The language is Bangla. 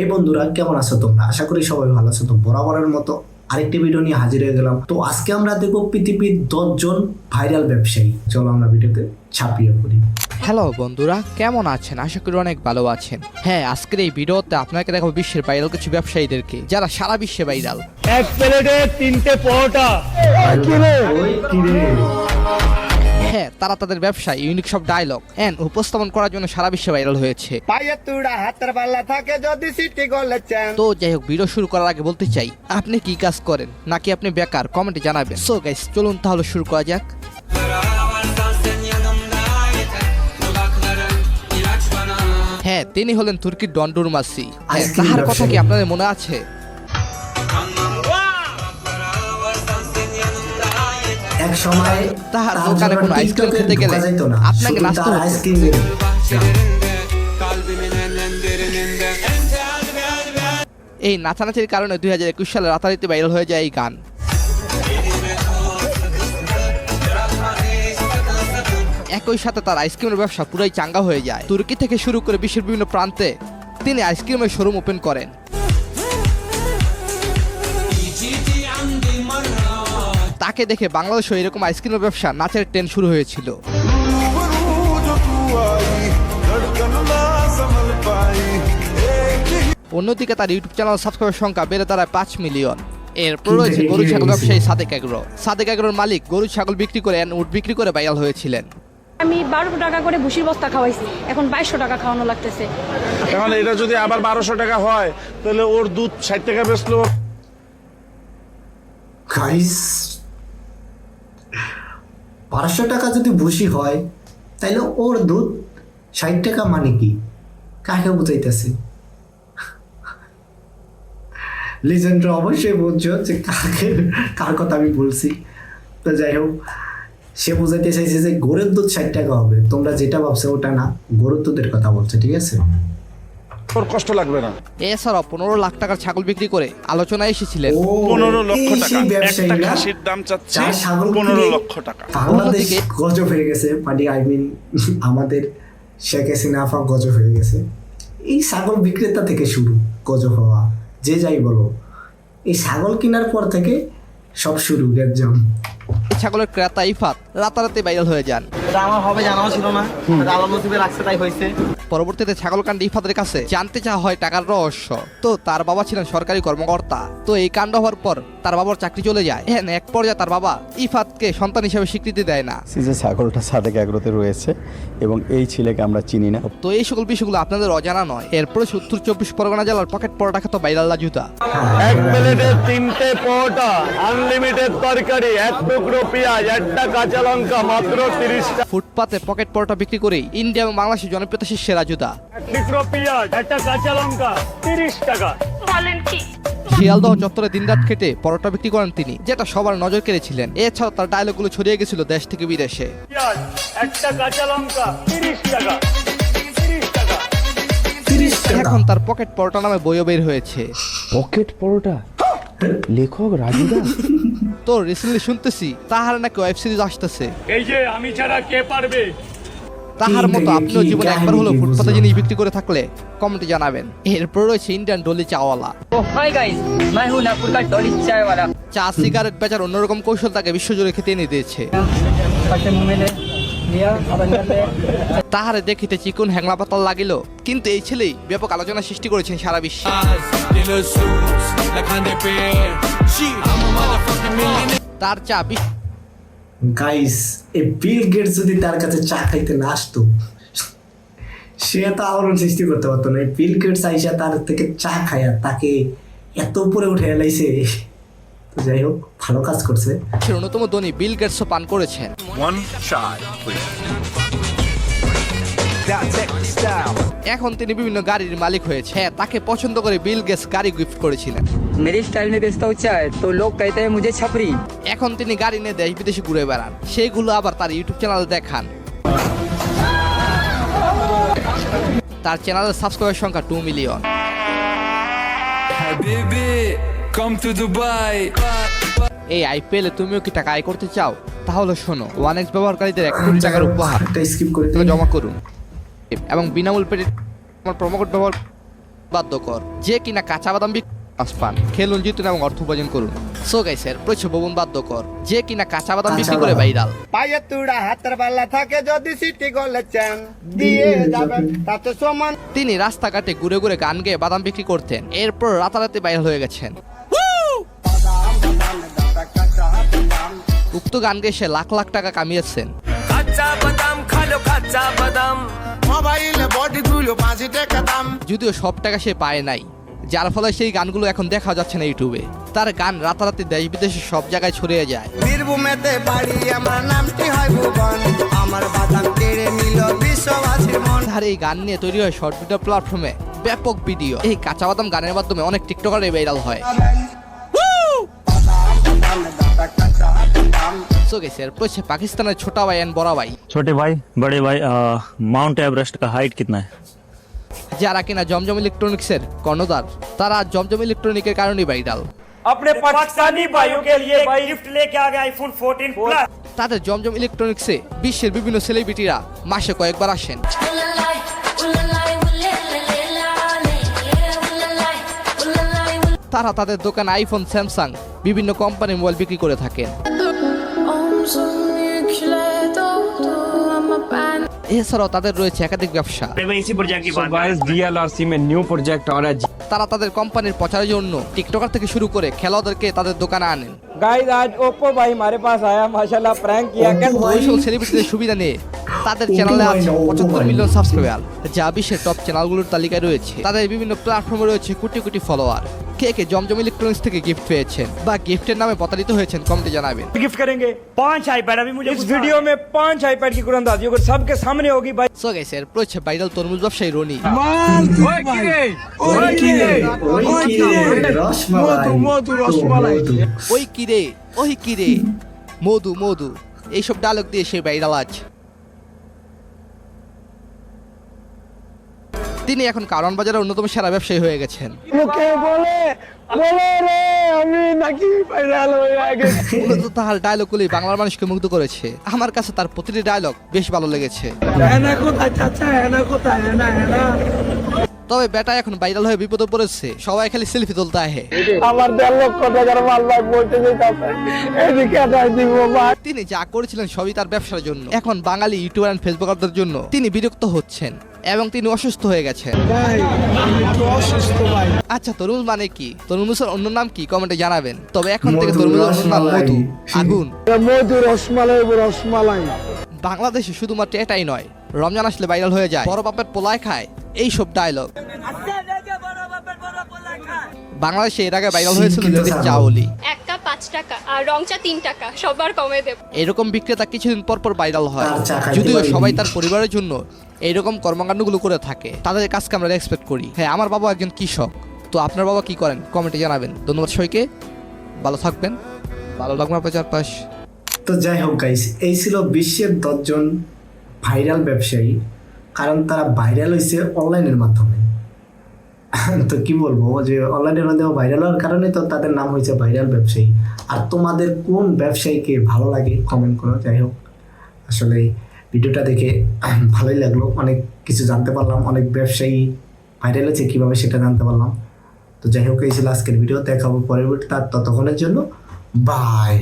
এই বন্ধুরা কেমন আছো তোমরা? আশা করি সবাই ভালো আছো। তো বরাবরের মতো আরেকটি ভিডিও নিয়ে হাজির হয়ে গেলাম। তো আজকে আমরা দেখব পৃথিবীর 10 জন ভাইরাল ব্যবসায়ী। চলো আমরা ভিডিওতে ছাপিয়ে পড়ি। হ্যালো বন্ধুরা, কেমন আছেন? আশা করি অনেক ভালো আছেন। হ্যাঁ, আজকের এই ভিডিওতে আপনাকে দেখাবো বিশ্বের ভাইরাল কিছু ব্যবসায়ীদেরকে যারা সারা বিশ্বে ভাইরাল। এক প্লেটে 3টে পরোটা। হ্যাঁ, তারা তাদের ব্যবসায় ইউনিক সব ডায়লগ এন্ড উপস্থাপন করার জন্য সারা বিশ্বে ভাইরাল হয়েছে। পায়ে তুড়া হাতের বালা থাকে যদি সিটি গোলে চান। তো যাই হোক, ভিডিও শুরু করার আগে বলতে চাই, আপনি কি কাজ করেন নাকি আপনি বেকার, কমেন্টে জানাবেন। সো গাইস, চলুন তাহলে শুরু করা যাক। হ্যাঁ, তিনি হলেন তুর্কির ডন ডুরমাসি। তার কথা কি আপনাদের মনে আছে? এক সময় তার দোকানে কোনো আইসক্রিম খেতে গেলে আপনাকে নাচতে হতো। এই নাচানাচির কারণে 2021 সালে রাতারাতি ভাইরাল হয়ে যায় এই গান। একই সাথে তার আইসক্রিমের ব্যবসা পুরাই চাঙ্গা হয়ে যায়। তুর্কি থেকে শুরু করে বিশ্বের বিভিন্ন প্রান্তে তিনি আইসক্রিমের শোরুম ওপেন করেন। তাকে দেখে বাংলাদেশেও এরকম আইসক্রিমের ব্যবসা নাচের ট্রেন্ড শুরু হয়েছিল। অন্যদিকে তার ইউটিউব চ্যানেল সাবস্ক্রাইবার সংখ্যা বেড়ে দাঁড়ায় 5 মিলিয়ন। এরপর রয়েছে গরু ছাগল ব্যবসায়ী সাদেক এগ্রো। সাদেক এগ্রোর মালিক গরু ছাগল বিক্রি করে উট বিক্রি করে ভাইরাল হয়েছিলেন। আমি 12 টাকা করে ভুসির বস্তা খাওয়াইছি, এখন 2200 টাকা খাওয়ানো লাগতেছে। এখন এটা যদি আবার 1200 টাকা হয় তাহলে ওর দুধ 60 টাকা বেচলো। গাইস, 1200 টাকা যদি ভুসি হয় তাহলে ওর দুধ 60 টাকা মানে কি? কাকে বুঝাইতেছে? লিজেন্ডরা অবশ্যই বুঝছো যে কার কথা আমি বলছি। তো যাই হোক, সে বুঝাইতে চাইছে যে গরুর দুধ 60 টাকা হবে। তোমরা যেটা ভাবছো ওটা না, গরুর দুধের কথা বলছে, ঠিক আছে? ওর কষ্ট লাগবে না। এছাড়াও 15 লাখ টাকার ছাগল বিক্রি করে আলোচনায় এসেছিলেন। 15 লক্ষ টাকা একটা খাসির দাম চাচ্ছে 15 লক্ষ টাকা। বাংলাদেশ গজব হয়ে গেছে, মানে আমাদের শেখ হাসিনা আফা গজব হয়ে গেছে। এই ছাগল বিক্রেতা থেকে শুরু গজব হওয়া, যে যাই বলো, এই ছাগল কেনার পর থেকে সব শুরু গেজাম। ছাগলের ক্রেতা ইফাত রাতারাতি ভাইরাল হয়ে যান। আমার হবে জানাও ছিল না, আল্লাহ নসিবে রাখছে তাই হয়েছে। পরবর্তীতে ছাগল কাণ্ডে ইফাতের কাছে জানতে চাওয়া হয় টাকার রহস্য। তো তার বাবা ছিলেন সরকারি কর্মকর্তা। তো এই কাণ্ড হওয়ার পর তার বাবার চাকরি চলে যায়। এক পর্যায়ে তার বাবা ইফাতকে সন্তান হিসেবে স্বীকৃতি দেয় না। যে ছাগলটা সাদেক এগ্রোতে রয়েছে এবং এই ছেলেকে আমরা চিনি না। তো এই সকল বিষয়গুলো আপনাদের অজানা নয়। এরপরে উত্তর 24 পরগনা জেলার পকেট পরোটা খেত ভাইরাল লাজুদা। এক প্লেটে 3টে পরোটা, আনলিমিটেড তরকারি, এক টুকরো পেঁয়াজ, একটা কাঁচা লঙ্কা, মাত্র 30 টাকা। ফুটপাতে পকেট পরোটা বিক্রি করেই ইন্ডিয়া এবং বাংলাদেশের জনপ্রিয়তা শীর্ষে রাজুদা। এক টুকরো পেঁয়াজ, একটা কাঁচা লঙ্কা, 30 টাকা। বলেন কি? শিয়ালদহ চত্বরে দিনরাত খেটে পরোটা বিক্রি করেন তিনি, যেটা সবার নজর কেড়েছিলেন। এছাড়াও তার ডায়লগগুলো ছড়িয়ে গেছিল দেশ থেকে বিদেশে। পেঁয়াজ, একটা কাঁচা লঙ্কা, 30 টাকা। 30 টাকা। এখন তার পকেট পরোটা নামে বইও বের হয়েছে। পকেট পরোটা লেখক রাজুদা। তো রিসেন্টলি শুনতেছি তাহার নাকি ওয়েব সিরিজ আসতেছে। এই যে আমি ছাড়া কে পারবে? তাহার মতো আপনিও জীবনে একবার হলো ফুটপাতে জিনিস বিক্রি করে থাকলে কমেন্টে জানাবেন। এরপর রয়েছে ইন্ডিয়ান ডলি চাওয়ালা। हाय गाइस, मैं हूं नागपुर का डॉली चाय वाला। চা সিগারেট বেচার অন্যরকম কৌশল তাকে বিশ্বজুড়ে খেতে এনে দিয়েছে। তাহারে দেখিতে চিকুন হ্যাংলা পাতাল লাগিল, কিন্তু এই ছেলেই ব্যাপক আলোচনা সৃষ্টি করেছেন সারা বিশ্বে। তার চা গাইস, এই বিল গেটস যদি তার কাছে চা খাইতে না আসতো, সে তো আলোড়ন সৃষ্টি করতে পারতো না। বিল গেটস আইসা তার থেকে চা খায়া তাকে এত উপরে উঠে এলাইছে। যাই হোক, ভালো কাজ করছে। অন্যতম ধনী বিল গেটসও পান করেছেন। এখন তিনি বিভিন্ন গাড়ির মালিক হয়েছে। হ্যাঁ, তাকে পছন্দ করে বিল গেটস গাড়ি গিফট করেছিলেন। मेरे स्टाइल में बेचता हूँ चाय तो लोग कहते हैं मुझे छपरी। এখন তিনি গাড়ি নিয়ে দেশ বিদেশে ঘুরে বেড়ান, সেইগুলো আবার তার ইউটিউব চ্যানেলে দেখান। তার চ্যানেলের সাবস্ক্রাইবার সংখ্যা 2 মিলিয়ন। এই আইপিএলে তুমিও কি টাকা আয় করতে চাও? তাহলে শোনো, 1x ব্যবহারকারীদের 1 কোটি টাকার উপহার এটা স্কিপ করে তুমি জমা করুন এবং বিনামূল্যে পেটে আমার প্রোমোকোড ব্যবহার বাধ্যকর। যে কিনা কাঁচা বাদাম পান, খেলুন, জিতুন এবং অর্থ উপার্জন করুন। সো গাইসের প্রচুর বাধ্যকর, যে কিনা কাঁচা বাদাম বিক্রি করে ভাইরাল। পায়ে তুড়া হাতের বালা থাকে যদি সিটি গলে চ্যান দিয়ে যাবেন তাতে সমান। তিনি রাস্তাঘাটে ঘুরে ঘুরে গান গেয়ে বাদাম বিক্রি করতেন, এরপর রাতারাতি ভাইরাল হয়ে গেছেন। উক্ত গান গেয়ে সে লাখ লাখ টাকা কামিয়েছেন। যদিও সব টাকা সে পায় নাই, যার ফলে সেই গানগুলো এখন দেখা যাচ্ছে না ইউটিউবে। তার গান রাতারাতি দেশ বিদেশে সব জায়গায় ছড়িয়ে যায়। বীরভূমেতে বাড়ি আমার নামটি হয় ভুবন, আমার বাদাম কেড়ে নিল বিশ্ববাসীর মন। তার এই গান নিয়ে তৈরি হয় শর্ট ভিডিও প্ল্যাটফর্মে ব্যাপক ভিডিও। এই কাঁচা বাদাম গানের মাধ্যমে অনেক টিকটকারে ভাইরাল হয়। সো গাইস, এরপর সে পাকিস্তানের ছোটা ভাই এন্ড বড় ভাই, छोटे भाई बड़े भाई माउंट एवरेस्ट का हाइट कितना है? যারা কিনা জমজম ইলেকট্রনিক্সের কর্ণধার, তারা জমজম ইলেকট্রনিকের কারণেই ভাইরাল। अपने पाकिस्तानी भाइयों के लिए गिफ्ट लेके आ गया आईफोन 14 प्लस। তাদের জমজম ইলেকট্রনিক্সে বিশ্বের বিভিন্ন সেলিব্রিটিরা মাসে কয়েকবার আসেন। তারা তাদের দোকানে আইফোন, স্যামসাং, বিভিন্ন কোম্পানির মোবাইল বিক্রি করে থাকেন। এছাড়াও তাদের রয়েছে একাধিক ব্যবসা। DLRC में न्यू प्रोजेक्ट आ रहा है। তারা তাদের কোম্পানির প্রচারের জন্য টিকটকার থেকে শুরু করে খেলোয়াড়দেরকে তাদের দোকানে আনেন। गाइस आज ओप्पो भाई हमारे पास आया, माशाल्लाह प्रैंक किया। ওইসব সেলিব্রিটিদের সুবিধা নিয়ে তাদের চ্যানেলে আছে 75 মিলিয়ন সাবস্ক্রাইবার, যা বিশ্বের টপ চ্যানেলগুলোর তালিকায় রয়েছে। তাদের বিভিন্ন প্ল্যাটফর্মে রয়েছে কোটি কোটি ফলোয়ার। কে কে জমজম ইলেকট্রনিক্স থেকে গিফট পেয়েছেন বা গিফটের নামে প্রতারিত হয়েছেন কমেন্টে জানাবেন। गिफ्ट करेंगे 5 आईपैड। अभी मुझे इस वीडियो में 5 आईपैड की कुरानदाजी होगी, सबके सामने होगी भाई। সো গাইস, এরপর হচ্ছে ভাইরাল তরমুজ ব্যবসায়ী রনি। ওই কিরে, ওই কিরে, মধু মধু, এইসব ডায়লগ দিয়ে সে ভাইরাল আজ। তিনি এখন কারণ বাজারের অন্যতম সেরা ব্যবসায়ী হয়ে গেছেন। মূলত তার ডায়লগগুলি বাংলার মানুষকে মুগ্ধ করেছে। আমার কাছে তার প্রতিটি ডায়লগ বেশ ভালো লেগেছে। তবে বেটা এখন ভাইরাল হয়ে বিপদে পড়েছে, সবাই খালি সেলফি তুলতে আহে। তিনি যা করেছিলেন সবই তার ব্যবসার জন্য। এখন বাঙালি ইউটিউবার এন্ড ফেসবুকারদের জন্য তিনি বিরক্ত হচ্ছেন এবং তিনি অসুস্থ হয়ে গেছেন। আচ্ছা, তরমুজ মানে কি? তরমুজের অন্য নাম কি কমেন্টে জানাবেন। তবে এখন থেকে তরমুজের অন্য নাম মধু, আগুন, মধু, রসমালাই। বাংলাদেশে শুধুমাত্র এটাই নয়, রমজান আসলে ভাইরাল হয়ে যায় বড় বাপের পোলায় খায় এইসব ডায়লগ। বাংলাদেশে এর আগে ভাইরাল হয়েছিল চাউলি, 1 কাপ 5 টাকা আর রং চা 3 টাকা, সবার কমে দেব। এরকম বিক্রেতা কিছুদিন পর পর ভাইরাল হয়। যদিও সবাই তার পরিবারের জন্য এইরকম কর্মকাণ্ডগুলো করে থাকে, তাদের কাজকে আমরা রেসপেক্ট করি। হ্যাঁ, আমার বাবা একজন কৃষক। তো আপনার বাবা কি করেন কমেন্টে জানাবেন। ধন্যবাদ সবাইকে, ভালো থাকবেন, ভালো লাগবে আপনার চারপাশ। তো যাই হোক গাইস, এই ছিল বিশ্বের 10 জন ভাইরাল ব্যবসায়ী। কারণ তারা ভাইরাল হয়েছে অনলাইনের মাধ্যমে। তো কি বলবো, যে অনলাইনের মাধ্যমে ভাইরাল হওয়ার কারণে তো তাদের নাম হয়েছে ভাইরাল ব্যবসায়ী। আর তোমাদের কোন ব্যবসায়ীকে ভালো লাগে কমেন্ট করো। যাই হোক, আসলে ভিডিওটা দেখে ভালোই লাগলো, অনেক কিছু জানতে পারলাম, অনেক ব্যবসায়ী ভাইরাল হয়েছে কীভাবে সেটা জানতে পারলাম। তো যাই হোক, এই ছিল আজকের ভিডিও। দেখাবো পরবর্তী, ততক্ষণের জন্য বাই।